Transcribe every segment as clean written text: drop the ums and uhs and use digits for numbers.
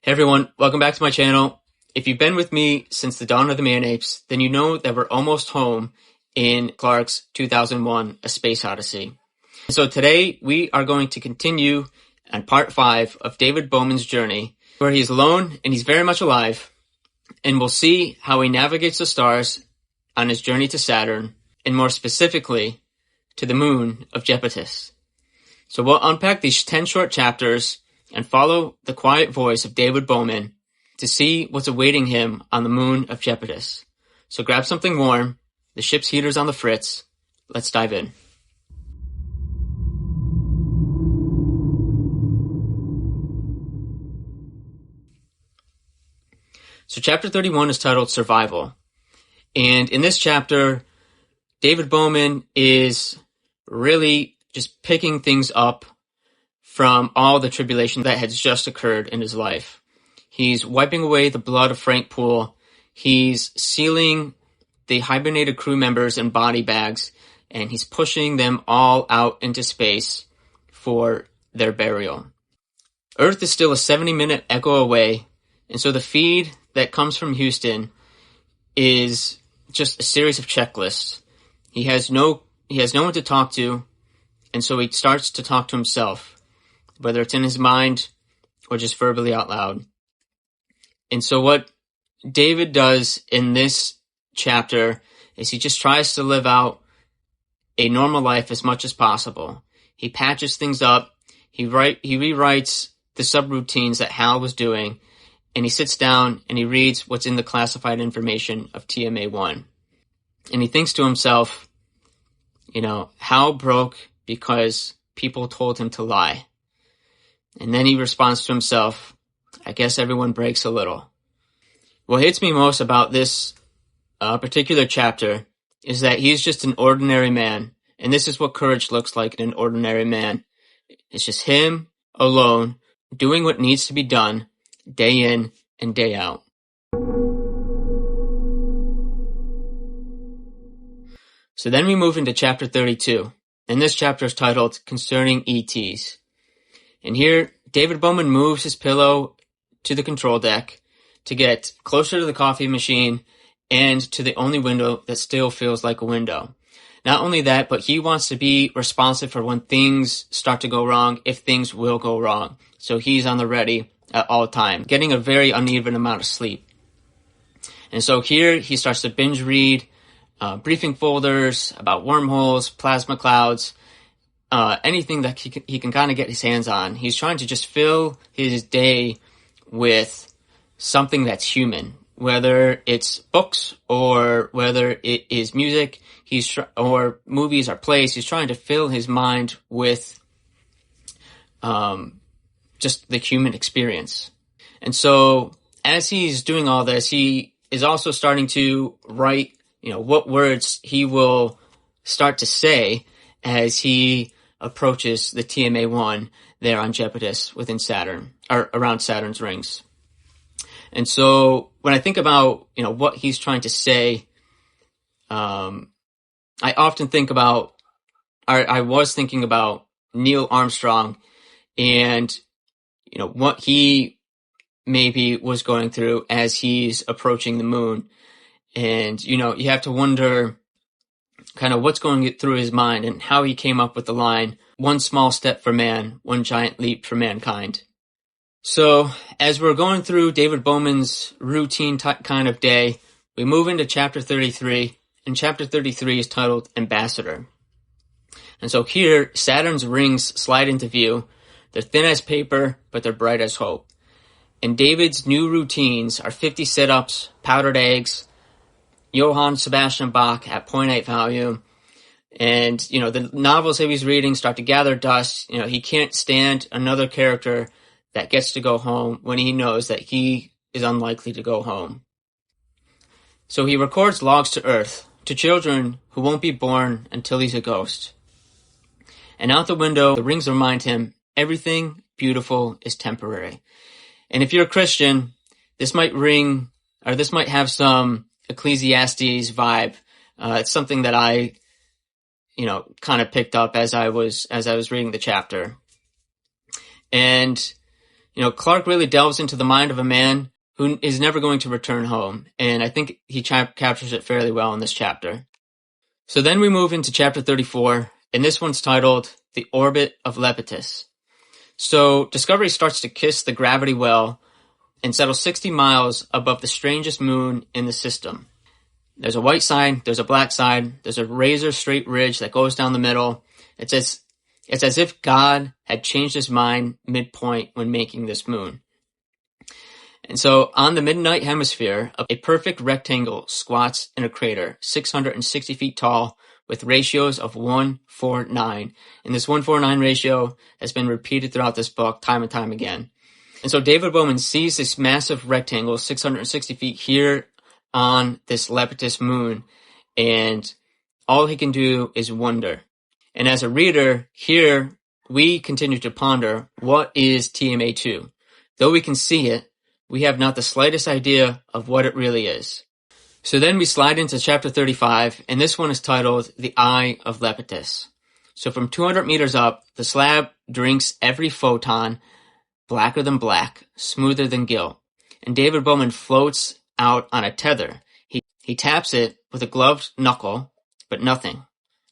Hey everyone, welcome back to my channel. If you've been with me since the dawn of the man-apes, then you know that we're almost home in Clarke's 2001 A Space Odyssey. So today we are going to continue on part 5 of David Bowman's journey, where he's alone and he's very much alive, and we'll see how he navigates the stars on his journey to Saturn, and more specifically, to the moon of Japetus. So we'll unpack these 10 short chapters and follow the quiet voice of David Bowman to see what's awaiting him on the moon of Japetus. So grab something warm, the ship's heater's on the fritz, let's dive in. So chapter 31 is titled Survival. And in this chapter, David Bowman is really just picking things up from all the tribulation that has just occurred in his life. He's wiping away the blood of Frank Poole. He's sealing the hibernated crew members in body bags, and he's pushing them all out into space for their burial. Earth is still a 70-minute echo away, and so the feed that comes from Houston is just a series of checklists. He has no one to talk to, and so he starts to talk to himself, whether it's in his mind or just verbally out loud. And so what David does in this chapter is he just tries to live out a normal life as much as possible. He patches things up, he rewrites the subroutines that Hal was doing, and he sits down and he reads what's in the classified information of TMA-1. And he thinks to himself, Hal broke because people told him to lie. And then he responds to himself, I guess everyone breaks a little. What hits me most about this particular chapter is that he's just an ordinary man. And this is what courage looks like in an ordinary man. It's just him alone doing what needs to be done day in and day out. So then we move into chapter 32. And this chapter is titled Concerning ETs. And here, David Bowman moves his pillow to the control deck to get closer to the coffee machine and to the only window that still feels like a window. Not only that, but he wants to be responsive for when things start to go wrong, if things will go wrong. So he's on the ready at all times, getting a very uneven amount of sleep. And so here he starts to binge read briefing folders about wormholes, plasma clouds, anything that he can kind of get his hands on. He's trying to just fill his day with something that's human, whether it's books or whether it is music, or movies or plays. He's trying to fill his mind with just the human experience. And so as he's doing all this, he is also starting to write, what words he will start to say as he approaches the TMA-1 there on Japetus within Saturn, or around Saturn's rings. And so when I think about, what he's trying to say, I often think about, I was thinking about Neil Armstrong and, what he maybe was going through as he's approaching the moon. And, you have to wonder kind of what's going through his mind and how he came up with the line, one small step for man, one giant leap for mankind. So as we're going through David Bowman's routine kind of day, we move into chapter 33, and chapter 33 is titled Ambassador. And so here, Saturn's rings slide into view. They're thin as paper, but they're bright as hope. And David's new routines are 50 sit-ups, powdered eggs, Johann Sebastian Bach at 0.8 volume. And, the novels that he's reading start to gather dust. He can't stand another character that gets to go home when he knows that he is unlikely to go home. So he records logs to Earth, to children who won't be born until he's a ghost. And out the window, the rings remind him, everything beautiful is temporary. And if you're a Christian, this might have some Ecclesiastes vibe. It's something that I, kind of picked up as I was reading the chapter. And Clark really delves into the mind of a man who is never going to return home, and I think he captures it fairly well in this chapter. So then we move into chapter 34, and this one's titled The Orbit of Lepidus. So Discovery starts to kiss the gravity well and settles 60 miles above the strangest moon in the system. There's a white side, there's a black side, there's a razor straight ridge that goes down the middle. It's as if God had changed his mind midpoint when making this moon. And so on the midnight hemisphere, a perfect rectangle squats in a crater, 660 feet tall, with ratios of 1:4:9. And this 1:4:9 ratio has been repeated throughout this book time and time again. And so David Bowman sees this massive rectangle, 660 feet here on this Lepidus moon, and all he can do is wonder. And as a reader, here we continue to ponder, what is TMA2? Though we can see it, we have not the slightest idea of what it really is. So then we slide into chapter 35, and this one is titled The Eye of Lepidus. So from 200 meters up, the slab drinks every photon, blacker than black, smoother than gilt. And David Bowman floats out on a tether. He taps it with a gloved knuckle, but nothing.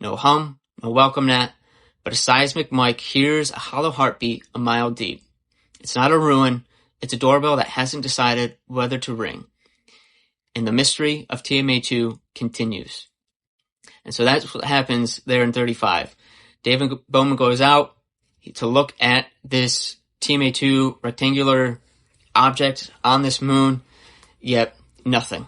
No hum, no welcome mat, but a seismic mic hears a hollow heartbeat a mile deep. It's not a ruin, it's a doorbell that hasn't decided whether to ring. And the mystery of TMA2 continues. And so that's what happens there in 35. David Bowman goes out to look at this TMA2 rectangular object on this moon, yet nothing.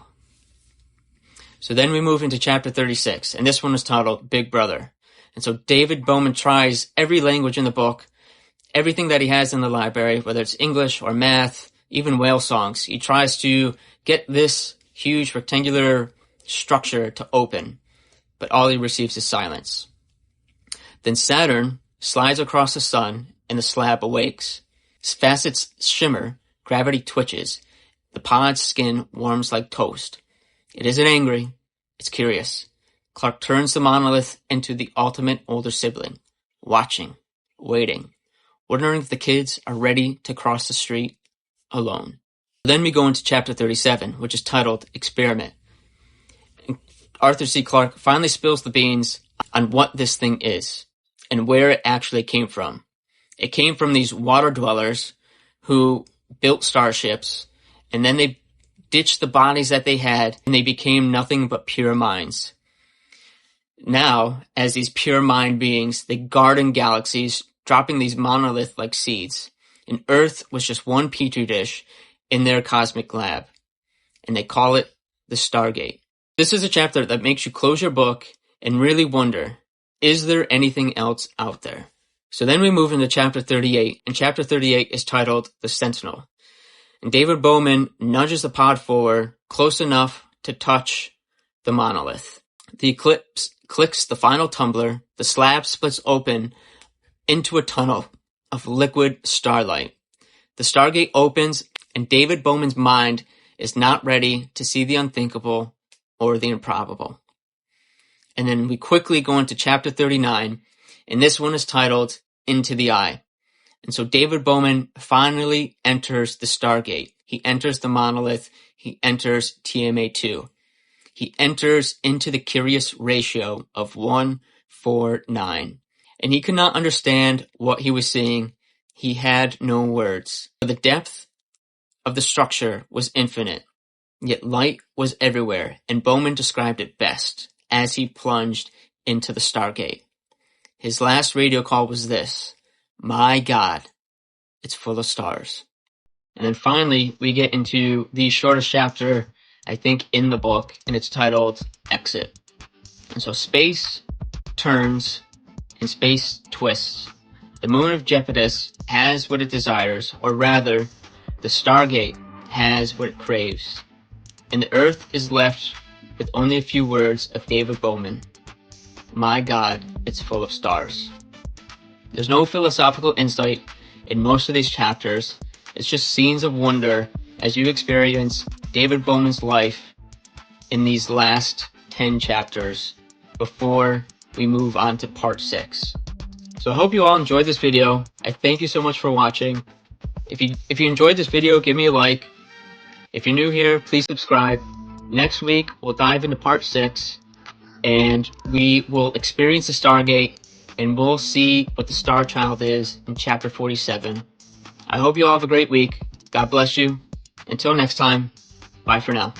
So then we move into chapter 36, and this one is titled Big Brother. And so David Bowman tries every language in the book, everything that he has in the library, whether it's English or math, even whale songs. He tries to get this huge rectangular structure to open, but all he receives is silence. Then Saturn slides across the sun, and the slab awakes. Facets shimmer, gravity twitches. The pod's skin warms like toast. It isn't angry, it's curious. Clark turns the monolith into the ultimate older sibling, watching, waiting, wondering if the kids are ready to cross the street alone. Then we go into chapter 37, which is titled Experiment. And Arthur C. Clarke finally spills the beans on what this thing is and where it actually came from. It came from these water dwellers who built starships, and then they ditched the bodies that they had, and they became nothing but pure minds. Now, as these pure mind beings, they garden galaxies, dropping these monolith-like seeds. And Earth was just one petri dish in their cosmic lab, and they call it the Stargate. This is a chapter that makes you close your book and really wonder, is there anything else out there? So then we move into chapter 38, and chapter 38 is titled The Sentinel. And David Bowman nudges the pod forward close enough to touch the monolith. The eclipse clicks the final tumbler, the slab splits open into a tunnel of liquid starlight. The Stargate opens, and David Bowman's mind is not ready to see the unthinkable or the improbable. And then we quickly go into chapter 39, and this one is titled Into the Eye. And so David Bowman finally enters the Stargate. He enters the monolith. He enters TMA2. He enters into the curious ratio of 1:4:9. And he could not understand what he was seeing. He had no words. The depth of the structure was infinite, yet light was everywhere, and Bowman described it best as he plunged into the Stargate. His last radio call was this: "My God, it's full of stars." And then finally, we get into the shortest chapter, I think, in the book, and it's titled Exit. And so space turns and space twists. The moon of Lepidus has what it desires, or rather, the Stargate has what it craves. And the Earth is left with only a few words of David Bowman: "My God, it's full of stars." There's no philosophical insight in most of these chapters. It's just scenes of wonder as you experience David Bowman's life in these last 10 chapters before we move on to part 6. So I hope you all enjoyed this video. I thank you so much for watching. If you enjoyed this video, give me a like. If you're new here, please subscribe. Next week, we'll dive into part 6, and we will experience the Stargate, and we'll see what the Star Child is in chapter 47. I hope you all have a great week. God bless you. Until next time, bye for now.